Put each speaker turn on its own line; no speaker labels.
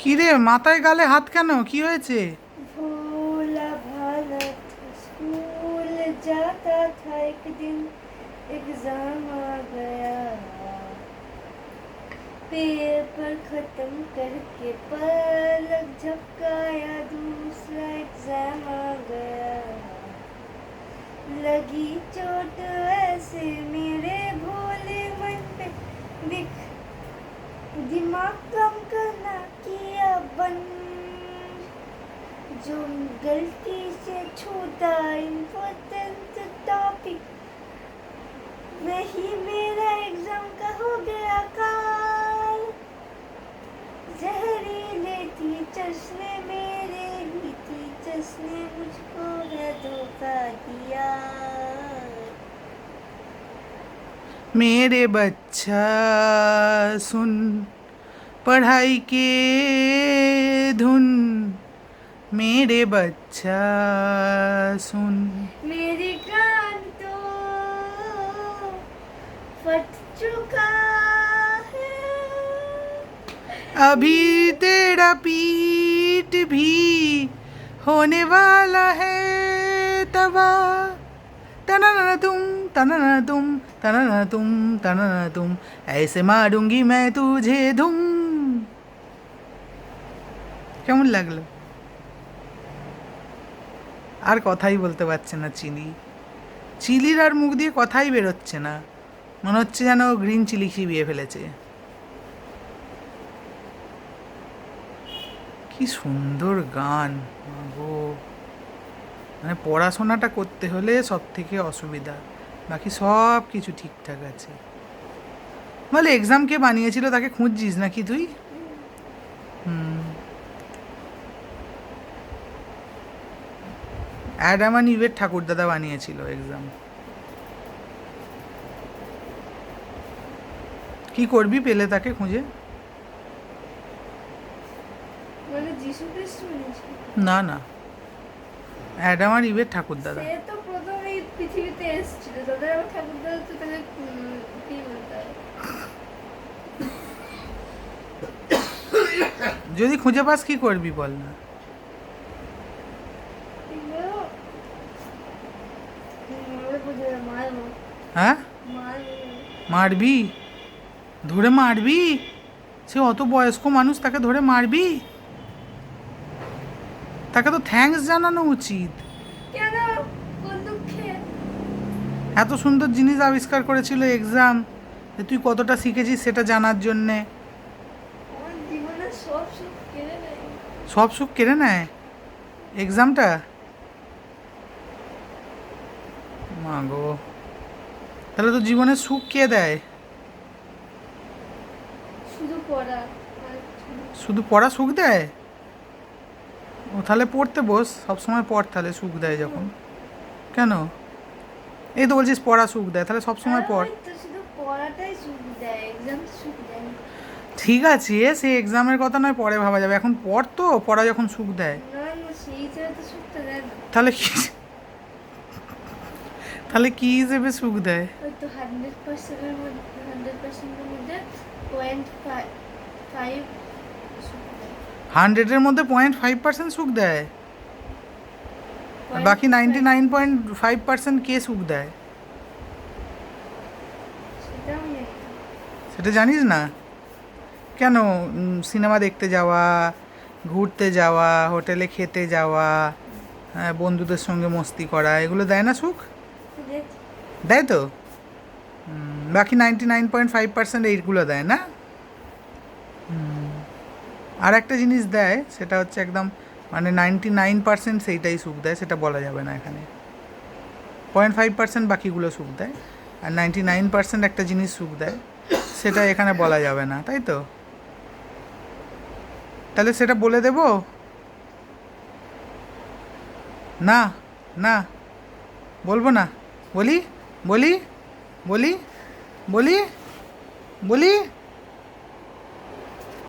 কি রে, মাথায় গালে হাত কেন? কি হয়েছে?
भोला भाला था स्कूल जाता था एक दिन एग्जाम आ गया पेपर खत्म करके पलक झपकाया दूसरा एग्जाम आ गया लगी चोट ऐसे मेरे भोले मन पे दिख दिमाग कम करना किया बंद जो गलती से छूटा इम्पोर्टेंट टॉपिक वही मेरा एग्जाम का हो गया काल जहरीले टीचर्स ने मेरे ही टीचर्स ने मुझको है धोखा दिया
मेरे बच्चा सुन पढ़ाई के धुन, मेरे बच्चा सुन।
मेरी कान तो फट चुका है
अभी तेरा पीठ भी होने वाला है तबाह। तनना तुम तनना तुम तनना तुम तनना तुम, ऐसे मारूंगी मैं तुझे धुम। কেমন লাগলো? আর কথাই বলতে পারছে না চিলি। চিলির আর মুখ দিয়ে কথাই বেরোচ্ছে না, মনে হচ্ছে যেন গ্রিন চিলি চিবিয়ে ফেলেছে। কি সুন্দর গান গো! মানে পড়াশোনাটা করতে হলে সব থেকে অসুবিধা, বাকি সব কিছু ঠিকঠাক আছে। বলে এক্সাম কে বানিয়েছিল তাকে খুঁজছিস নাকি তুই? অ্যাডাম আর ইভের ঠাকুরদাদা বানিয়েছিল এক্সাম। কি করবি পেলে তাকে খুঁজে?
মানে যিশু খ্রিস্ট বলেছে
না না, অ্যাডাম আর ইভের ঠাকুরদাদা।
সে তো প্রথম এই পৃথিবীতে এসেছিল তাদের আবার ঠাকুরদাদা তো তাহলে কি বলতে হবে
যদি খুঁজে পাস কি করবি বল না? হ্যাঁ, মারবি? ধরে মারবি? সে অত বয়স্ক মানুষ, তাকে ধরে মারবি? তাকে তো থ্যাঙ্কস জানানো উচিত।
কেন? কোন দুঃখে?
এত সুন্দর জিনিস আবিষ্কার করেছিল এক্সাম, তুই কতটা শিখেছিস সেটা জানার জন্যে।
আমার জীবনের সব সুখ কেড়ে নেয়।
সব সুখ কেড়ে নেয় এক্সামটা? মা গো, তাহলে তো জীবনের সুখ কে দেয়?
শুধু পড়া।
শুধু পড়া সুখ দেয়? ও তাহলে পড়তে বস, সবসময় পড়, তাহলে সুখ দেয় যখন। কেন? এই তো বলছিস পড়া সুখ দেয়, তাহলে সবসময় পড়।
শুধু পড়াটাই সুখ দেয়, এক্সাম সুখ দেয় না।
ঠিক আছে, সেই এক্সামের কথা নয় পরে ভাবা যাবে, এখন পড় তো, পড়া যখন সুখ দেয়।
না না, সেই হিসেবে তো সুখটা দেয় না।
তাহলে কি, তাহলে কি হিসেবে সুখ দেয়?
ওই তো 100%-এর মধ্যে 100%-এর মধ্যে 0.5 সুখ দেয়।
100-এর মধ্যে 0.5% সুখ দেয়, আর বাকি 99.5% কে সুখ দেয়?
সেটা আমি জানি না।
সেটা জানিস না? কেন? সিনেমা দেখতে যাওয়া, ঘুরতে যাওয়া, হোটেলে খেতে যাওয়া, হ্যাঁ, বন্ধুদের সঙ্গে মস্তি করা, এগুলো দেয় না সুখ?
দেখছি।
দেয় তো। বাকি 99.5% এইগুলো দেয় না? আর একটা জিনিস দেয়, সেটা হচ্ছে একদম মানে 99% সেইটাই সুখ দেয়, সেটা বলা যাবে না এখানে। 0.5% বাকিগুলো সুখ দেয়, আর 99% একটা জিনিস সুখ দেয়, সেটা এখানে বলা যাবে না, তাই তো? তাহলে সেটা বলে দেব না? না বলবো না? বলি বলি বলি বলি বলি